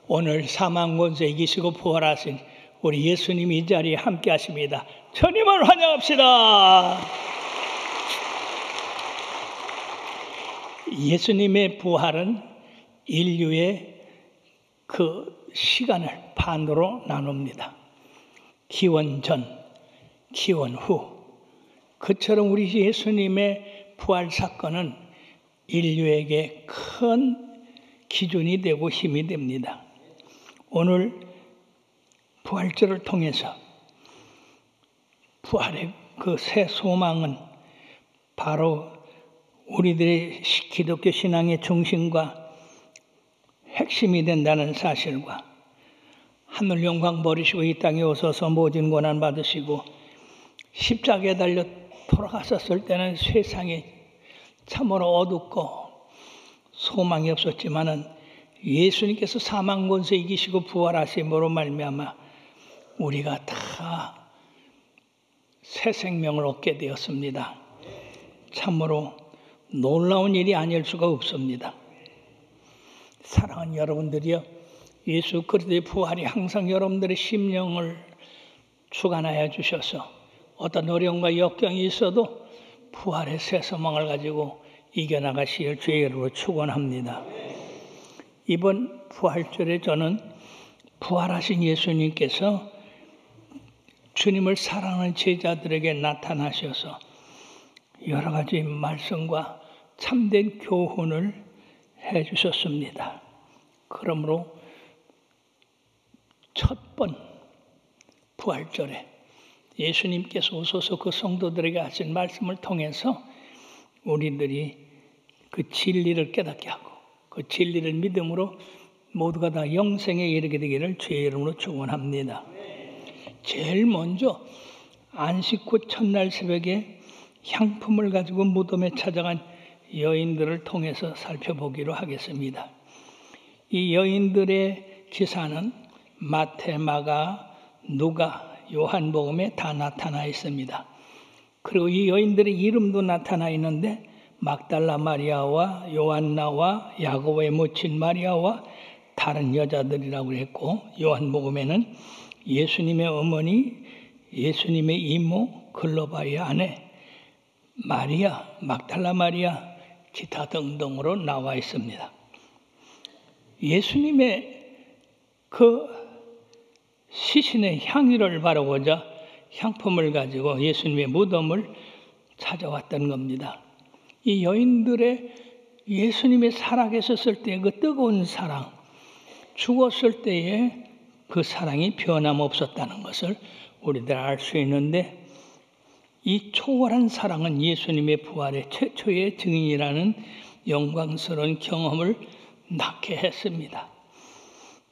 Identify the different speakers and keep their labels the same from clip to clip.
Speaker 1: 오늘 사망 권세 이기시고 부활하신 우리 예수님이 이 자리에 함께 하십니다. 주님을 환영합시다. 예수님의 부활은 인류의 그 시간을 반으로 나눕니다. 기원 전, 기원 후. 그처럼 우리 예수님의 부활 사건은 인류에게 큰 기준이 되고 힘이 됩니다. 오늘 부활절을 통해서 부활의 그 새 소망은 바로 우리들의 기독교 신앙의 중심과 핵심이 된다는 사실과 하늘 영광 버리시고 이 땅에 오셔서 모든 고난 받으시고 십자가에 달려 돌아가셨을 때는 세상이 참으로 어둡고 소망이 없었지만은 예수님께서 사망 권세 이기시고 부활하심으로 말미암아 우리가 다 새 생명을 얻게 되었습니다. 참으로 놀라운 일이 아닐 수가 없습니다. 사랑하는 여러분들이여, 예수 그리스도의 부활이 항상 여러분들의 심령을 주관하여 주셔서 어떤 어려움과 역경이 있어도 부활의 새 소망을 가지고 이겨나가실 주의 이름으로 축원합니다. 이번 부활절에 저는 부활하신 예수님께서 주님을 사랑하는 제자들에게 나타나셔서 여러 가지 말씀과 참된 교훈을 해주셨습니다. 그러므로 첫 번 부활절에 예수님께서 오셔서 그 성도들에게 하신 말씀을 통해서 우리들이 그 진리를 깨닫게 하고 그 진리를 믿음으로 모두가 다 영생에 이르게 되기를 주의 이름으로 축원합니다. 제일 먼저 안식 후 첫날 새벽에 향품을 가지고 무덤에 찾아간 여인들을 통해서 살펴보기로 하겠습니다. 이 여인들의 기사는 마태, 마가, 누가, 요한복음에 다 나타나 있습니다. 그리고 이 여인들의 이름도 나타나 있는데 막달라 마리아와 요한나와 야고보의 모친 마리아와 다른 여자들이라고 했고, 요한복음에는 예수님의 어머니, 예수님의 이모, 글로바의 아내 마리아, 막달라 마리아, 기타 등등으로 나와 있습니다. 예수님의 그 시신의 향유를 바르고자 향품을 가지고 예수님의 무덤을 찾아왔던 겁니다. 이 여인들의 예수님의 살아계셨을 때의 그 뜨거운 사랑, 죽었을 때의 그 사랑이 변함없었다는 것을 우리들 알 수 있는데, 이 초월한 사랑은 예수님의 부활의 최초의 증인이라는 영광스러운 경험을 낳게 했습니다.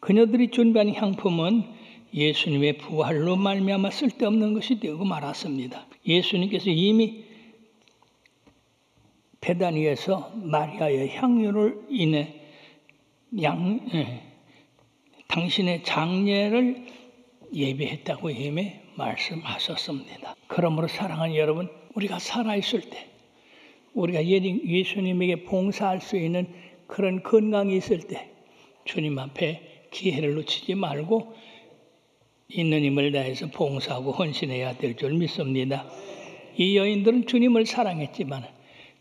Speaker 1: 그녀들이 준비한 향품은 예수님의 부활로 말미암아 쓸데없는 것이 되고 말았습니다. 예수님께서 이미 베다니에서 마리아의 향유를 인해 당신의 장례를 예비했다고 이미 말씀하셨습니다. 그러므로 사랑하는 여러분, 우리가 살아있을 때 우리가 예수님에게 봉사할 수 있는 그런 건강이 있을 때 주님 앞에 기회를 놓치지 말고 있는 힘을 다해서 봉사하고 헌신해야 될 줄 믿습니다. 이 여인들은 주님을 사랑했지만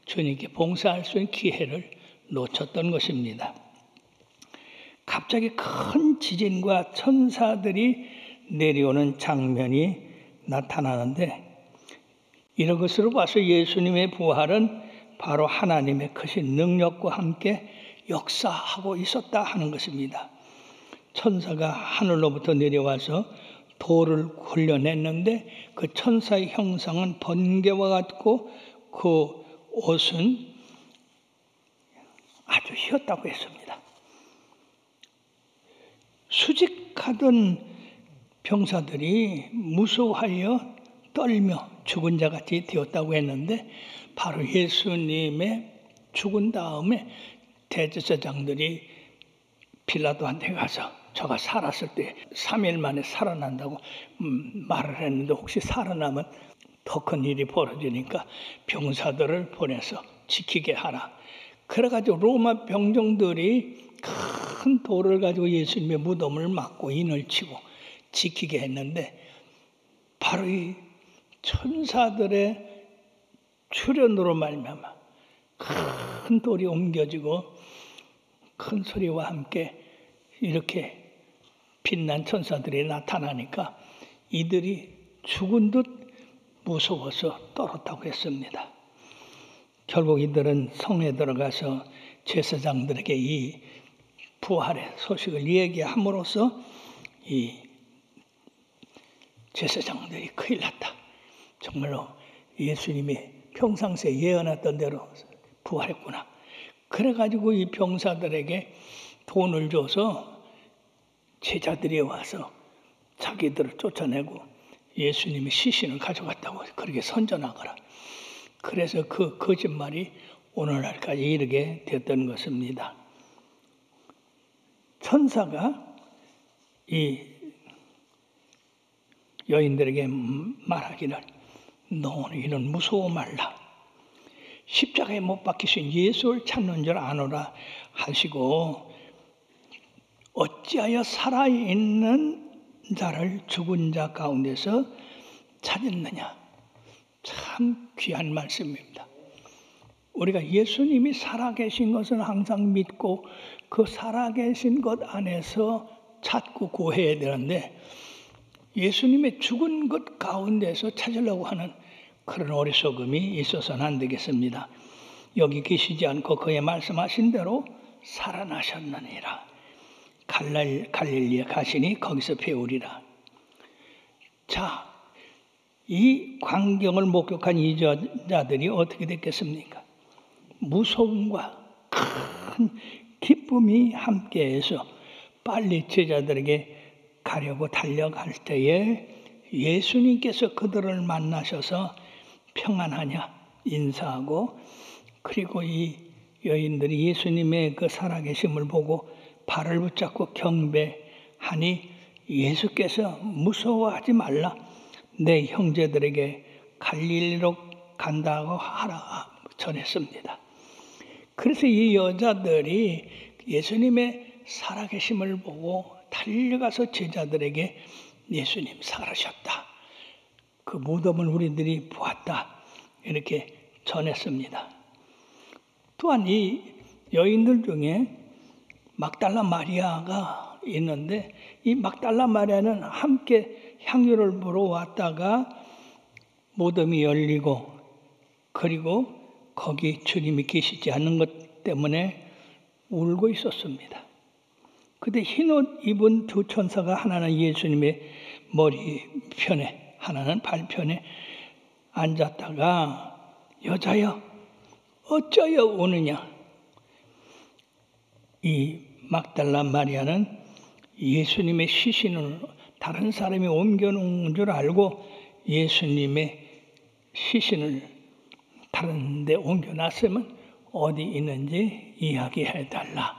Speaker 1: 주님께 봉사할 수 있는 기회를 놓쳤던 것입니다. 갑자기 큰 지진과 천사들이 내려오는 장면이 나타나는데, 이런 것으로 봐서 예수님의 부활은 바로 하나님의 크신 능력과 함께 역사하고 있었다 하는 것입니다. 천사가 하늘로부터 내려와서 돌을 굴려냈는데 그 천사의 형상은 번개와 같고 그 옷은 아주 희었다고 했습니다. 수직하던 병사들이 무서워하여 떨며 죽은 자같이 되었다고 했는데, 바로 예수님의 죽은 다음에 대제사장들이 빌라도한테 가서 저가 살았을 때 3일 만에 살아난다고 말을 했는데, 혹시 살아나면 더 큰 일이 벌어지니까 병사들을 보내서 지키게 하라. 그래가지고 로마 병정들이 큰 돌을 가지고 예수님의 무덤을 막고 인을 치고 지키게 했는데 바로 이 천사들의 출현으로 말미암아 큰 돌이 옮겨지고 큰 소리와 함께 이렇게 빛난 천사들이 나타나니까 이들이 죽은 듯 무서워서 떨었다고 했습니다. 결국 이들은 성에 들어가서 제사장들에게 이 부활의 소식을 얘기함으로써 이 제사장들이 큰일 났다. 정말로 예수님이 평상시에 예언했던 대로 부활했구나. 그래가지고 이 병사들에게 돈을 줘서 제자들이 와서 자기들을 쫓아내고 예수님이 시신을 가져갔다고 그렇게 선전하거라. 그래서 그 거짓말이 오늘날까지 이르게 됐던 것입니다. 천사가 이 여인들에게 말하기를 너희는 무서워 말라. 십자가에 못 박히신 예수를 찾는 줄 아노라 하시고 어찌하여 살아있는 자를 죽은 자 가운데서 찾았느냐. 참 귀한 말씀입니다. 우리가 예수님이 살아계신 것은 항상 믿고 그 살아계신 것 안에서 찾고 구해야 되는데 예수님의 죽은 것 가운데서 찾으려고 하는 그런 어리석음이 있어서는 안 되겠습니다. 여기 계시지 않고 그의 말씀하신 대로 살아나셨느니라. 갈릴리에 가시니 거기서 배우리라. 자, 이 광경을 목격한 이 자들이 어떻게 됐겠습니까? 무서움과 큰 기쁨이 함께해서 빨리 제자들에게 가려고 달려갈 때에 예수님께서 그들을 만나셔서 평안하냐 인사하고 그리고 이 여인들이 예수님의 그 살아계심을 보고 발을 붙잡고 경배하니 예수께서 무서워하지 말라. 내 형제들에게 갈릴리로 간다고 하라 전했습니다. 그래서 이 여자들이 예수님의 살아계심을 보고 달려가서 제자들에게 예수님 살아셨다. 그 무덤을 우리들이 보았다. 이렇게 전했습니다. 또한 이 여인들 중에 막달라 마리아가 있는데 이 막달라 마리아는 함께 향유를 보러 왔다가 무덤이 열리고 그리고 거기 주님이 계시지 않는 것 때문에 울고 있었습니다. 그때 흰옷 입은 두 천사가 하나는 예수님의 머리편에 하나는 발편에 앉았다가 여자여 어쩌여 우느냐. 이 막달라 마리아는 예수님의 시신을 다른 사람이 옮겨놓은 줄 알고 예수님의 시신을 다른 데 옮겨놨으면 어디 있는지 이야기해달라.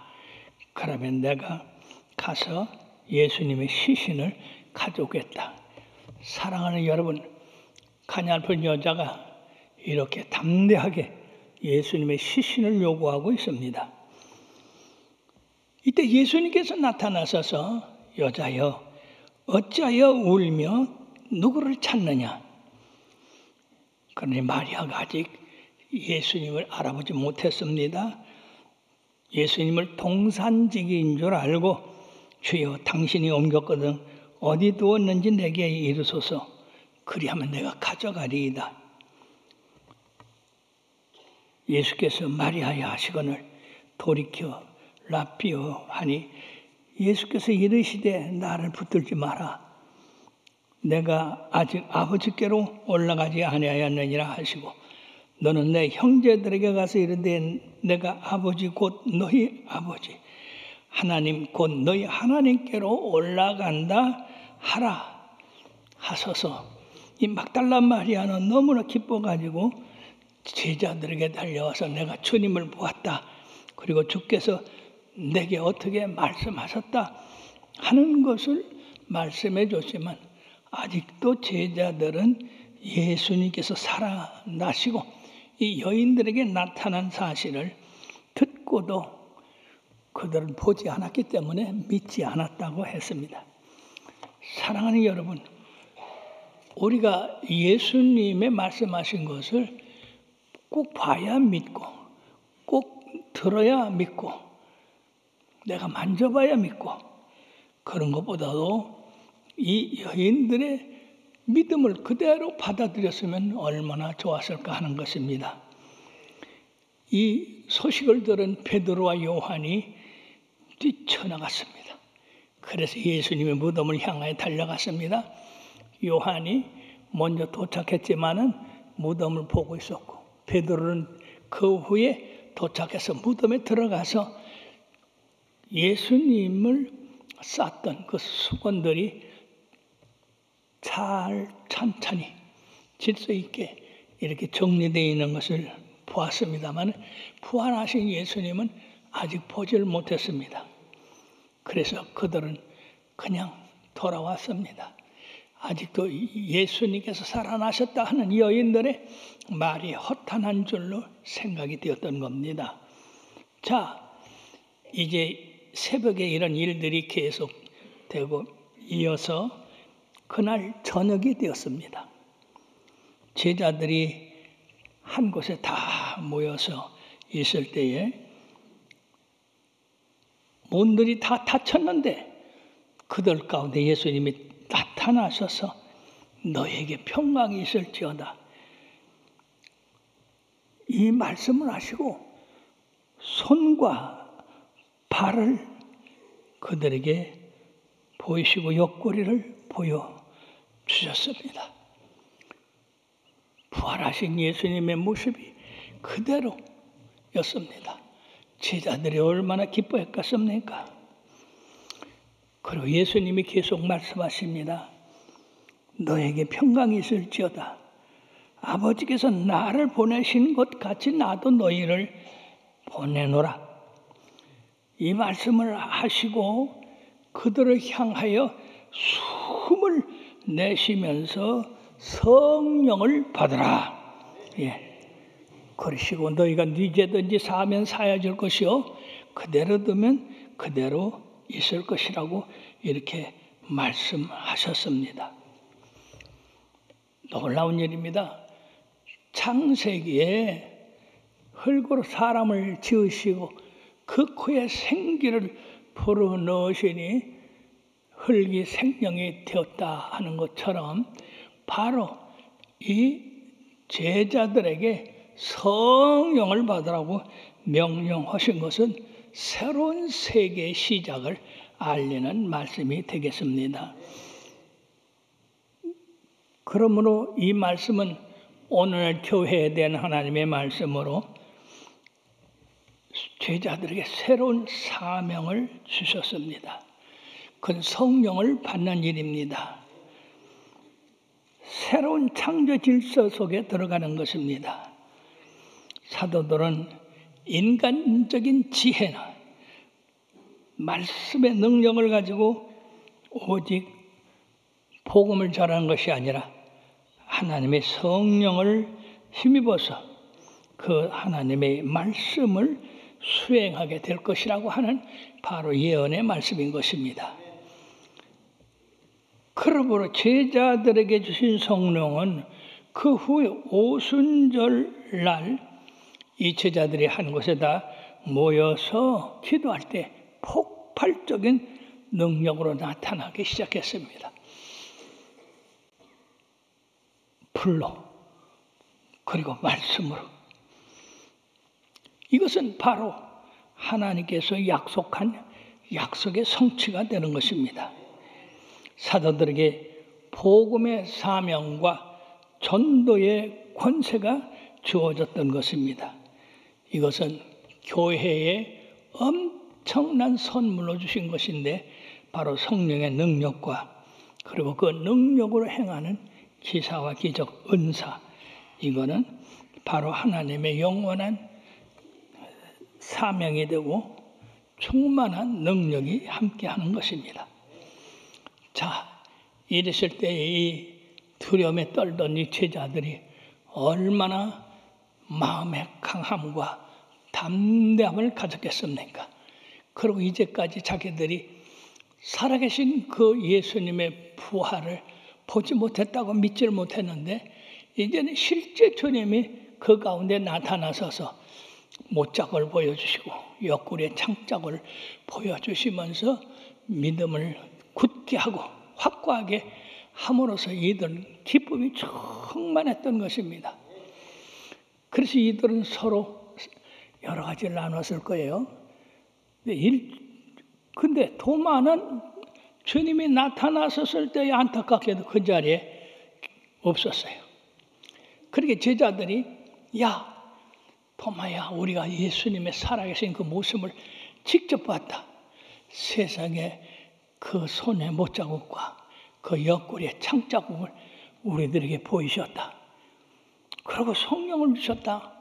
Speaker 1: 그러면 내가 가서 예수님의 시신을 가져오겠다. 사랑하는 여러분, 가냘픈 여자가 이렇게 담대하게 예수님의 시신을 요구하고 있습니다. 이때 예수님께서 나타나셔서 여자여 어찌하여 울며 누구를 찾느냐. 그러니 마리아가 아직 예수님을 알아보지 못했습니다. 예수님을 동산지기인 줄 알고 주여 당신이 옮겼거든 어디 두었는지 내게 이르소서 그리하면 내가 가져가리이다. 예수께서 마리아야 하시거늘 돌이켜 라피오 하니 예수께서 이르시되 나를 붙들지 마라. 내가 아직 아버지께로 올라가지 아니하였느니라 하시고 너는 내 형제들에게 가서 이르되 내가 아버지 곧 너희 아버지 하나님 곧 너희 하나님께로 올라간다 하라 하소서. 이 막달라 마리아는 너무나 기뻐가지고 제자들에게 달려와서 내가 주님을 보았다. 그리고 주께서 내게 어떻게 말씀하셨다 하는 것을 말씀해 줬지만 아직도 제자들은 예수님께서 살아나시고 이 여인들에게 나타난 사실을 듣고도 그들은 보지 않았기 때문에 믿지 않았다고 했습니다. 사랑하는 여러분, 우리가 예수님의 말씀하신 것을 꼭 봐야 믿고, 꼭 들어야 믿고, 내가 만져봐야 믿고, 그런 것보다도 이 여인들의 믿음을 그대로 받아들였으면 얼마나 좋았을까 하는 것입니다. 이 소식을 들은 베드로와 요한이 뛰쳐나갔습니다. 그래서 예수님의 무덤을 향하여 달려갔습니다. 요한이 먼저 도착했지만은 무덤을 보고 있었고, 베드로는 그 후에 도착해서 무덤에 들어가서 예수님을 쌌던 그 수건들이 잘 찬찬히 질서 있게 이렇게 정리되어 있는 것을 보았습니다만, 부활하신 예수님은 아직 보지를 못했습니다. 그래서 그들은 그냥 돌아왔습니다. 아직도 예수님께서 살아나셨다 하는 여인들의 말이 허탄한 줄로 생각이 되었던 겁니다. 자, 이제 새벽에 이런 일들이 계속되고 이어서 그날 저녁이 되었습니다. 제자들이 한 곳에 다 모여서 있을 때에 문들이 다 닫혔는데 그들 가운데 예수님이 나타나셔서 너에게 평강이 있을지어다, 이 말씀을 하시고 손과 발을 그들에게 보이시고 옆구리를 보여주셨습니다. 부활하신 예수님의 모습이 그대로였습니다. 제자들이 얼마나 기뻐했겠습니까? 그리고 예수님이 계속 말씀하십니다. 너에게 평강이 있을지어다. 아버지께서 나를 보내신 것 같이 나도 너희를 보내노라. 이 말씀을 하시고 그들을 향하여 숨을 내쉬면서 성령을 받으라. 그러시고 너희가 네 죄든지 사하면 사여질 것이요 그대로 두면 그대로 있을 것이라고 이렇게 말씀하셨습니다. 놀라운 일입니다. 창세기에 흙으로 사람을 지으시고 그 코에 생기를 불어넣으시니 흙이 생명이 되었다 하는 것처럼 바로 이 제자들에게 성령을 받으라고 명령하신 것은 새로운 세계의 시작을 알리는 말씀이 되겠습니다. 그러므로 이 말씀은 오늘 교회에 대한 하나님의 말씀으로 제자들에게 새로운 사명을 주셨습니다. 그건 성령을 받는 일입니다. 새로운 창조 질서 속에 들어가는 것입니다. 사도들은 인간적인 지혜나 말씀의 능력을 가지고 오직 복음을 전하는 것이 아니라 하나님의 성령을 힘입어서 그 하나님의 말씀을 수행하게 될 것이라고 하는 바로 예언의 말씀인 것입니다. 그러므로 제자들에게 주신 성령은 그 후에 오순절 날 이 제자들이 한 곳에다 모여서 기도할 때 폭발적인 능력으로 나타나기 시작했습니다. 불로 그리고 말씀으로. 이것은 바로 하나님께서 약속한 약속의 성취가 되는 것입니다. 사도들에게 복음의 사명과 전도의 권세가 주어졌던 것입니다. 이것은 교회에 엄청난 선물로 주신 것인데 바로 성령의 능력과 그리고 그 능력으로 행하는 기사와 기적, 은사, 이거는 바로 하나님의 영원한 사명이 되고 충만한 능력이 함께하는 것입니다. 자, 이랬을 때 이 두려움에 떨던 이 제자들이 얼마나 마음의 강함과 담대함을 가졌겠습니까? 그리고 이제까지 자기들이 살아계신 그 예수님의 부활을 보지 못했다고 믿지를 못했는데 이제는 실제 주님이 그 가운데 나타나셔서 못짝을 보여주시고 옆구리에 창짝을 보여주시면서 믿음을 굳게 하고 확고하게 함으로써 이들은 기쁨이 충만했던 것입니다. 그래서 이들은 서로 여러 가지를 나눴을 거예요. 근데 도마는 주님이 나타나셨을 때 안타깝게도 그 자리에 없었어요. 그렇게 제자들이 야 도마야 우리가 예수님의 살아계신 그 모습을 직접 봤다. 세상에 그 손의 못자국과 그 옆구리의 창자국을 우리들에게 보이셨다. 그리고 성령을 주셨다.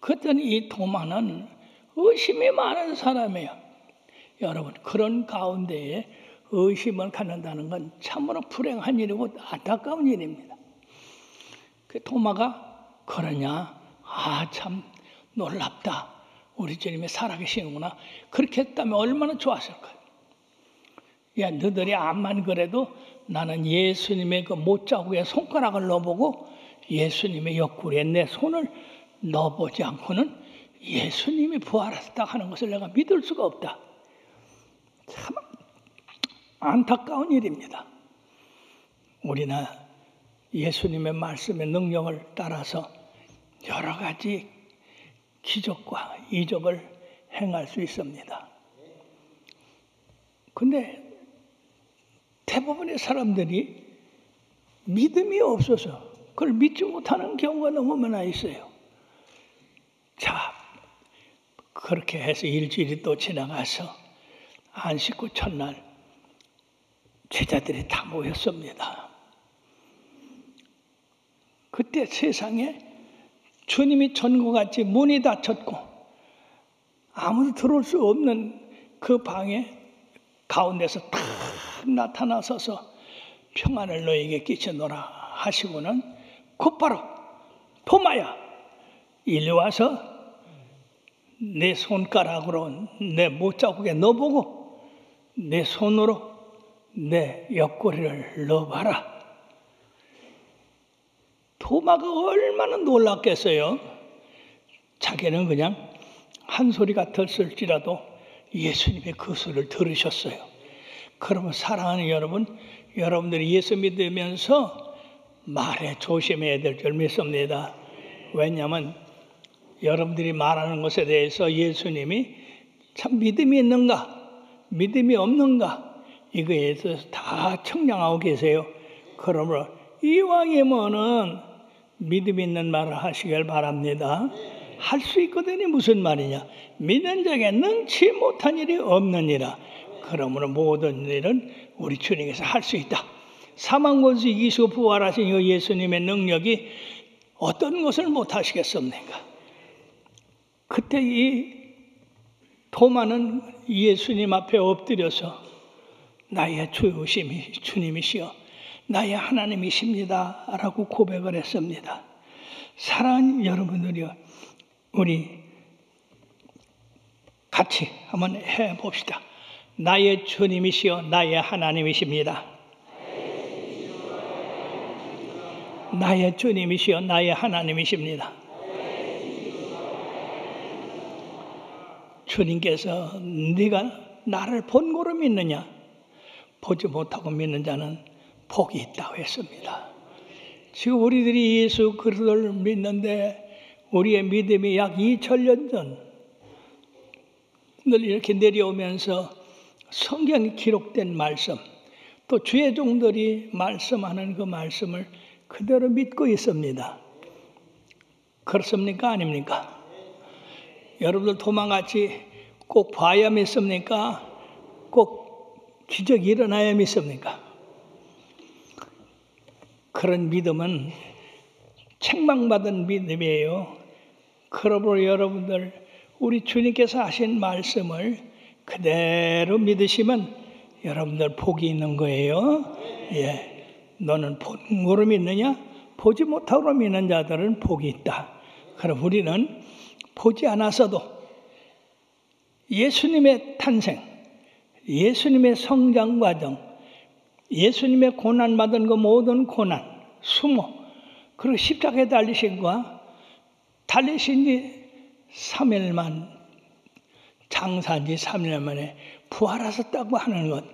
Speaker 1: 그랬더니 이 도마는 의심이 많은 사람이에요. 여러분 그런 가운데에 의심을 갖는다는 건 참으로 불행한 일이고 안타까운 일입니다. 그 도마가 그러냐? 아 참 놀랍다. 우리 주님이 살아계시는구나. 그렇게 했다면 얼마나 좋았을까요? 야 너희들이 암만 그래도 나는 예수님의 그 못자국에 손가락을 넣어보고 예수님의 옆구리에 내 손을 넣어보지 않고는 예수님이 부활하셨다 하는 것을 내가 믿을 수가 없다. 참 안타까운 일입니다. 우리는 예수님의 말씀의 능력을 따라서 여러 가지 기적과 이적을 행할 수 있습니다. 근데 대부분의 사람들이 믿음이 없어서 그걸 믿지 못하는 경우가 너무 많아 있어요. 자, 그렇게 해서 일주일이 또 지나가서 안식 후 첫날 제자들이 다 모였습니다. 그때 세상에 주님이 전구같이 문이 닫혔고 아무도 들어올 수 없는 그 방에 가운데서 탁 나타나셔서 평안을 너에게 끼치노라 하시고는 곧바로 도마야 이리 와서 내 손가락으로 내 못자국에 넣어보고 내 손으로 내 옆구리를 넣어봐라. 도마가 얼마나 놀랐겠어요. 자기는 그냥 한 소리 같았을지라도 예수님의 그 소리를 들으셨어요. 그러면 사랑하는 여러분, 여러분들이 예수 믿으면서 말에 조심해야 될 줄 믿습니다. 왜냐하면 여러분들이 말하는 것에 대해서 예수님이 참 믿음이 있는가, 믿음이 없는가 이거에 대해서 다 청량하고 계세요. 그러므로 이왕이면은 믿음 있는 말을 하시길 바랍니다. 할 수 있거든요. 무슨 말이냐? 믿는 자에게 능치 못한 일이 없느니라. 그러므로 모든 일은 우리 주님께서 할 수 있다. 사망 권세 이기시고 부활하신 이 예수님의 능력이 어떤 것을 못 하시겠습니까? 그때 이 도마는 예수님 앞에 엎드려서 나의 주님이시여 나의 하나님이십니다 라고 고백을 했습니다. 사랑하는 여러분들이여 우리 같이 한번 해봅시다. 나의 주님이시여 나의 하나님이십니다. 나의 주님이시여 나의 하나님이십니다. 주님께서 네가 나를 본고로 믿느냐? 보지 못하고 믿는 자는 복이 있다고 했습니다. 지금 우리들이 예수 그리스도를 믿는데 우리의 믿음이 약 2000년 전 늘 이렇게 내려오면서 성경에 기록된 말씀 또 주의 종들이 말씀하는 그 말씀을 그대로 믿고 있습니다. 그렇습니까? 아닙니까? 여러분들 도마같이 꼭 봐야 믿습니까? 꼭 기적이 일어나야 믿습니까? 그런 믿음은 책망받은 믿음이에요. 그러므로 여러분들 우리 주님께서 하신 말씀을 그대로 믿으시면 여러분들 복이 있는 거예요. 예, 너는 본고로 믿느냐? 보지 못하고 믿는 자들은 복이 있다. 그럼 우리는 보지 않았어도 예수님의 탄생, 예수님의 성장 과정, 예수님의 고난받은 그 모든 고난, 수모, 그리고 십자가에 달리신과 달리신 지 3일만, 장사한 지 3일 만에 부활하셨다고 하는 것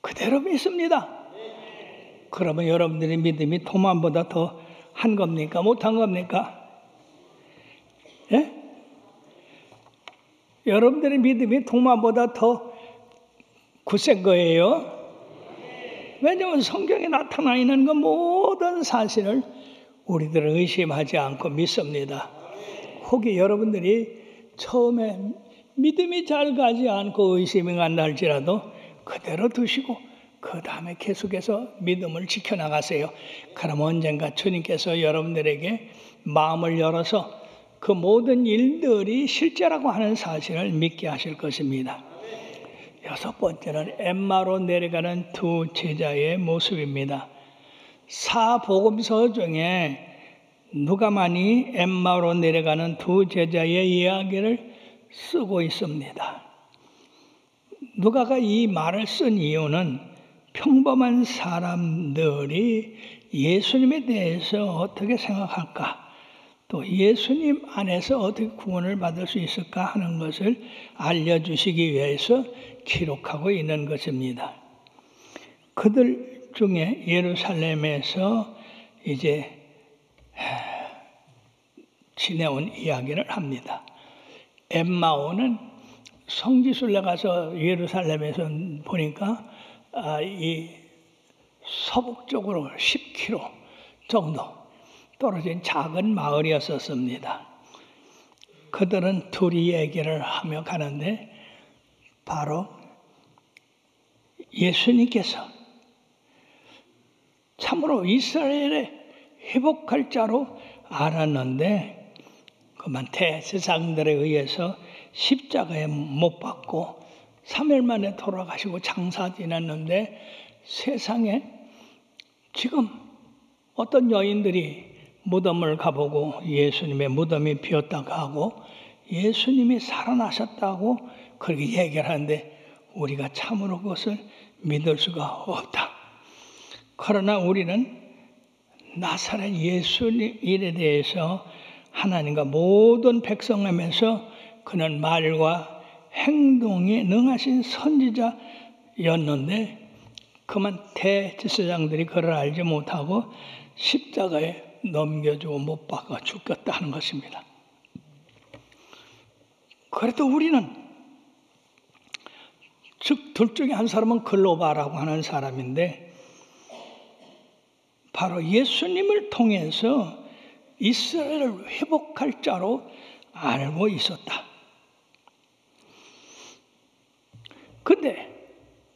Speaker 1: 그대로 믿습니다. 그러면 여러분들의 믿음이 도만보다 더 한 겁니까? 못한 겁니까? 예? 여러분들의 믿음이 도만보다 더 굳센 거예요. 왜냐하면 성경에 나타나 있는 그 모든 사실을 우리들은 의심하지 않고 믿습니다. 혹시 여러분들이 처음에 믿음이 잘 가지 않고 의심이 간다 할지라도 그대로 두시고 그 다음에 계속해서 믿음을 지켜나가세요. 그럼 언젠가 주님께서 여러분들에게 마음을 열어서 그 모든 일들이 실제라고 하는 사실을 믿게 하실 것입니다. 6번째는 엠마로 내려가는 두 제자의 모습입니다. 사복음서 중에 누가만이 엠마로 내려가는 두 제자의 이야기를 쓰고 있습니다. 누가가 이 말을 쓴 이유는 평범한 사람들이 예수님에 대해서 어떻게 생각할까, 또 예수님 안에서 어떻게 구원을 받을 수 있을까 하는 것을 알려주시기 위해서 기록하고 있는 것입니다. 그들 중에 예루살렘에서 이제 지내온 이야기를 합니다. 엠마오는 성지순례 가서 예루살렘에서 보니까 이 서북쪽으로 10km 정도 떨어진 작은 마을이었었습니다. 그들은 둘이 얘기를 하며 가는데 바로 예수님께서 참으로 이스라엘의 회복할 자로 알았는데 그만 대제사장들에 의해서 십자가에 못 박고 3일 만에 돌아가시고 장사 지났는데 세상에 지금 어떤 여인들이 무덤을 가보고 예수님의 무덤이 비었다고 하고 예수님이 살아나셨다고 그렇게 얘기를 하는데 우리가 참으로 그것을 믿을 수가 없다. 그러나 우리는 나사렛 예수님 일에 대해서 하나님과 모든 백성함에서 그는 말과 행동에 능하신 선지자였는데 그만 대제사장들이 그를 알지 못하고 십자가에 넘겨주고 못 박아 죽였다 하는 것입니다. 그래도 우리는 즉 둘 중에 한 사람은 글로바라고 하는 사람인데 바로 예수님을 통해서 이스라엘을 회복할 자로 알고 있었다. 근데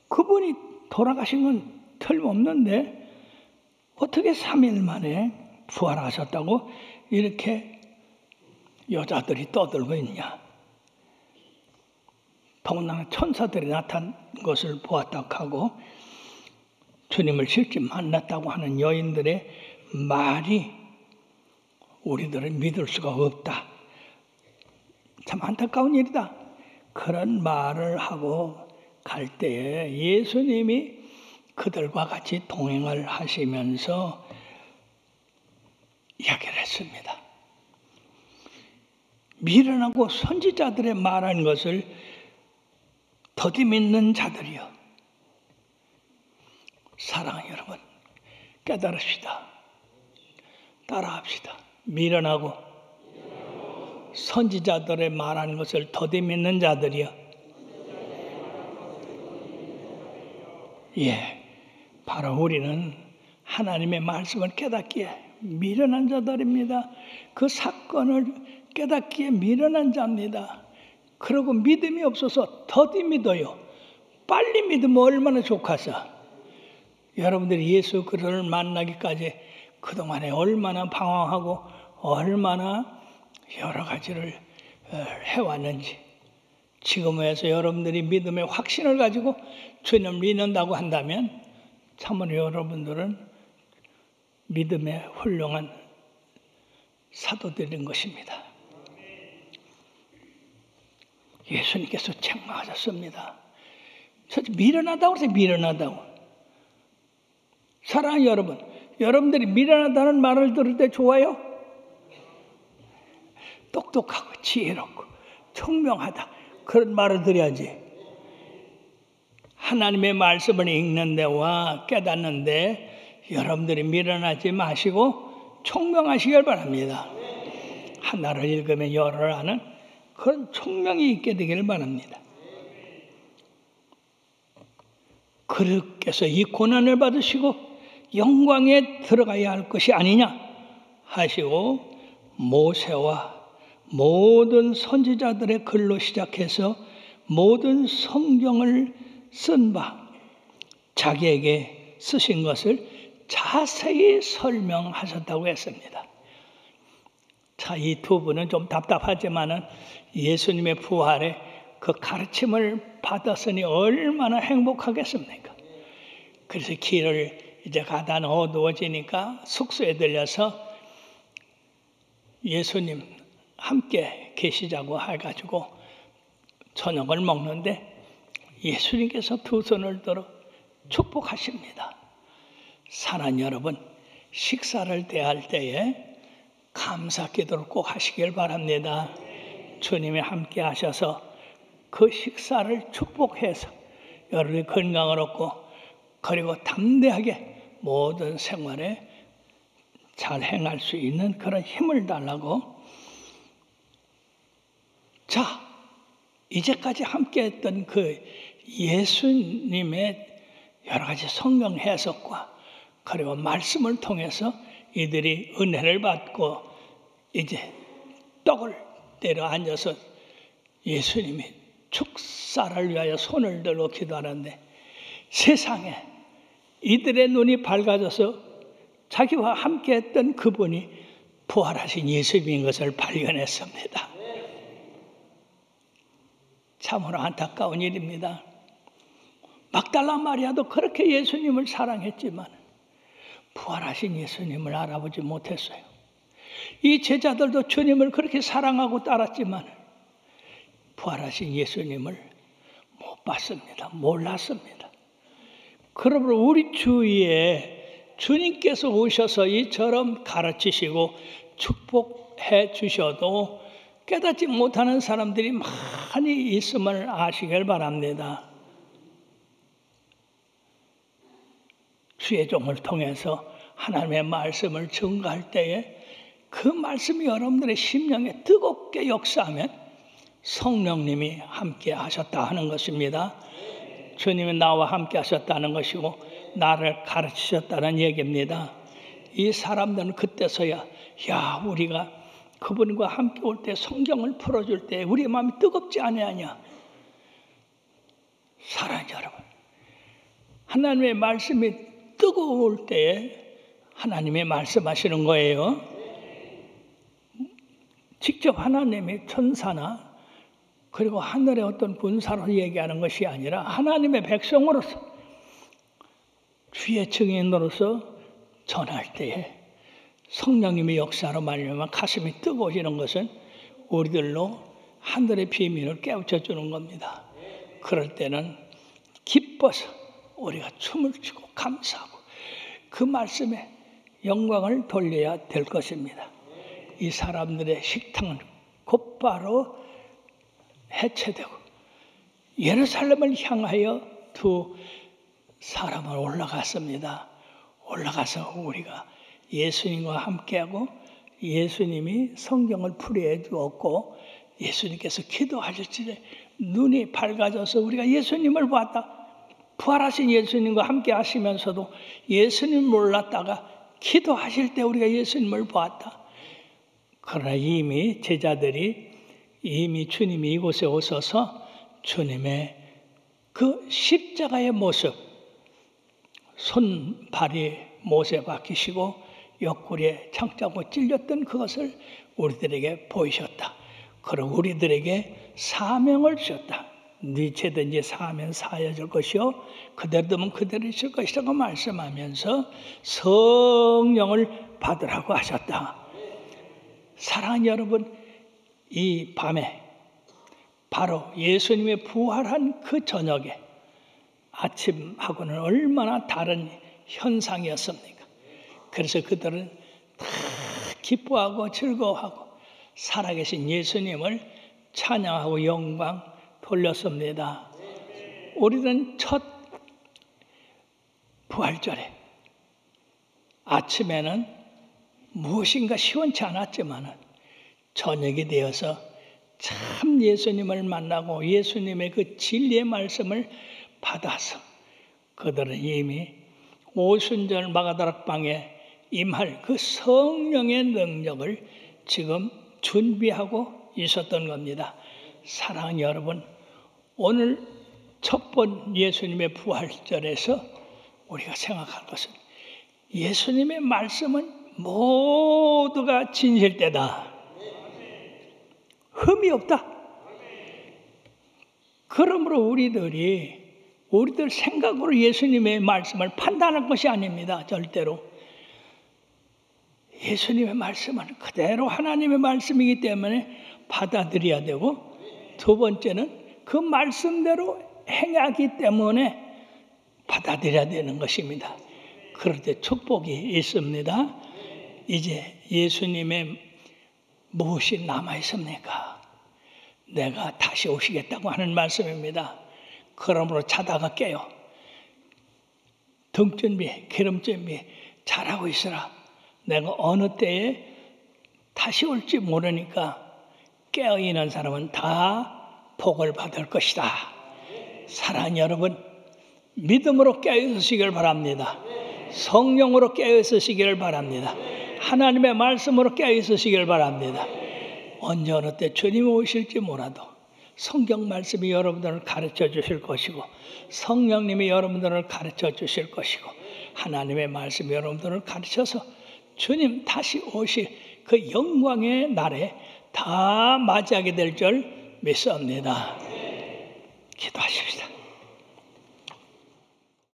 Speaker 1: 그분이 돌아가신 건 틀림없는데 어떻게 3일 만에 부활하셨다고 이렇게 여자들이 떠들고 있냐. 더군다나 천사들이 나타난 것을 보았다고 하고 주님을 실제 만났다고 하는 여인들의 말이 우리들은 믿을 수가 없다. 참 안타까운 일이다. 그런 말을 하고 갈 때에 예수님이 그들과 같이 동행을 하시면서 이야기를 했습니다. 미련하고 선지자들의 말한 것을 더디 믿는 자들이여. 사랑하는 여러분, 깨달읍시다. 따라합시다. 미련하고 선지자들의 말하는 것을 더디 믿는 자들이여. 예, 바로 우리는 하나님의 말씀을 깨닫기에 미련한 자들입니다. 그 사건을 깨닫기에 미련한 자입니다. 그리고 믿음이 없어서 더디 믿어요. 빨리 믿으면 얼마나 좋겠어. 여러분들이 예수 그리스도를 만나기까지 그동안에 얼마나 방황하고 얼마나 여러 가지를 해왔는지 지금에서 여러분들이 믿음의 확신을 가지고 주님을 믿는다고 한다면 참으로 여러분들은 믿음의 훌륭한 사도들인 것입니다. 예수님께서 책망하셨습니다. 미련하다고 그러세요. 미련하다고. 사랑하는 여러분, 여러분들이 미련하다는 말을 들을 때 좋아요? 똑똑하고 지혜롭고 총명하다 그런 말을 들어야지. 하나님의 말씀을 읽는 데와 깨닫는 데 여러분들이 미련하지 마시고 총명하시길 바랍니다. 하나를 읽으면 열을 아는 그런 총명이 있게 되기를 바랍니다. 그렇게서 이 고난을 받으시고 영광에 들어가야 할 것이 아니냐 하시고 모세와 모든 선지자들의 글로 시작해서 모든 성경을 쓴 바 자기에게 쓰신 것을 자세히 설명하셨다고 했습니다. 자, 이 두 분은 좀 답답하지만은 예수님의 부활에 그 가르침을 받았으니 얼마나 행복하겠습니까? 그래서 길을 이제 가다 어두워지니까 숙소에 들려서 예수님 함께 계시자고 해가지고 저녁을 먹는데 예수님께서 두 손을 들어 축복하십니다. 사랑하는 여러분, 식사를 대할 때에 감사 기도를 꼭 하시길 바랍니다. 주님이 함께 하셔서 그 식사를 축복해서 여러분의 건강을 얻고 그리고 담대하게 모든 생활에 잘 행할 수 있는 그런 힘을 달라고. 자, 이제까지 함께 했던 그 예수님의 여러 가지 성경 해석과 그리고 말씀을 통해서 이들이 은혜를 받고 이제 떡을 때려 앉아서 예수님이 축사를 위하여 손을 들고 기도하는데 세상에 이들의 눈이 밝아져서 자기와 함께 했던 그분이 부활하신 예수님인 것을 발견했습니다. 참으로 안타까운 일입니다. 막달라 마리아도 그렇게 예수님을 사랑했지만 부활하신 예수님을 알아보지 못했어요. 이 제자들도 주님을 그렇게 사랑하고 따랐지만 부활하신 예수님을 못 봤습니다. 몰랐습니다. 그러므로 우리 주위에 주님께서 오셔서 이처럼 가르치시고 축복해 주셔도 깨닫지 못하는 사람들이 많이 있음을 아시길 바랍니다. 주의 종을 통해서 하나님의 말씀을 증거할 때에 그 말씀이 여러분들의 심령에 뜨겁게 역사하면 성령님이 함께 하셨다 하는 것입니다. 주님이 나와 함께 하셨다는 것이고 나를 가르치셨다는 얘기입니다. 이 사람들은 그때서야 우리가 그분과 함께 올 때 성경을 풀어줄 때 우리의 마음이 뜨겁지 아니하냐. 사랑하는 여러분, 하나님의 말씀이 뜨거울 때에 하나님이 말씀하시는 거예요. 직접 하나님이 천사나 그리고 하늘의 어떤 군사로 얘기하는 것이 아니라 하나님의 백성으로서 주의 증인으로서 전할 때에 성령님의 역사로 말미암아 가슴이 뜨거워지는 것은 우리들로 하늘의 비밀을 깨우쳐 주는 겁니다. 그럴 때는 기뻐서 우리가 춤을 추고 감사하고 그 말씀에 영광을 돌려야 될 것입니다. 이 사람들의 식탁은 곧바로 해체되고 예루살렘을 향하여 두 사람은 올라갔습니다. 올라가서 우리가 예수님과 함께하고 예수님이 성경을 풀이해 주었고 예수님께서 기도하실 때 눈이 밝아져서 우리가 예수님을 봤다. 부활하신 예수님과 함께 하시면서도 예수님 몰랐다가 기도하실 때 우리가 예수님을 보았다. 그러나 이미 제자들이 이미 주님이 이곳에 오셔서 주님의 그 십자가의 모습, 손발이 못에 박히시고 옆구리에 창자고 찔렸던 그것을 우리들에게 보이셨다. 그리고 우리들에게 사명을 주셨다. 네 죄든지 사하면 사하여질 것이요 그대로 두면 그대로 있을 것이라고 말씀하면서 성령을 받으라고 하셨다. 사랑하는 여러분, 이 밤에 바로 예수님의 부활한 그 저녁에 아침하고는 얼마나 다른 현상이었습니까? 그래서 그들은 다 기뻐하고 즐거워하고 살아계신 예수님을 찬양하고 영광 돌렸습니다. 우리는 첫 부활절에 아침에는 무엇인가 시원치 않았지만 저녁이 되어서 참 예수님을 만나고 예수님의 그 진리의 말씀을 받아서 그들은 이미 오순절 마가다락방에 임할 그 성령의 능력을 지금 준비하고 있었던 겁니다. 사랑하는 여러분, 오늘 첫 번 예수님의 부활절에서 우리가 생각할 것은 예수님의 말씀은 모두가 진실되다. 흠이 없다. 그러므로 우리들 생각으로 예수님의 말씀을 판단할 것이 아닙니다. 절대로. 예수님의 말씀은 그대로 하나님의 말씀이기 때문에 받아들여야 되고, 두 번째는 그 말씀대로 행하기 때문에 받아들여야 되는 것입니다. 그럴 때 축복이 있습니다. 이제 예수님의 무엇이 남아 있습니까? 내가 다시 오시겠다고 하는 말씀입니다. 그러므로 자다가 깨요. 등 준비, 기름 준비 잘하고 있으라. 내가 어느 때에 다시 올지 모르니까 깨어있는 사람은 다 복을 받을 것이다. 사랑하는 여러분, 믿음으로 깨어있으시길 바랍니다. 성령으로 깨어있으시길 바랍니다. 하나님의 말씀으로 깨어있으시길 바랍니다. 언제 어느 때 주님이 오실지 몰라도 성경 말씀이 여러분들을 가르쳐 주실 것이고, 성령님이 여러분들을 가르쳐 주실 것이고, 하나님의 말씀이 여러분들을 가르쳐서 주님 다시 오실 그 영광의 날에 다 맞이하게 될 줄 믿습니다. 기도하십시다.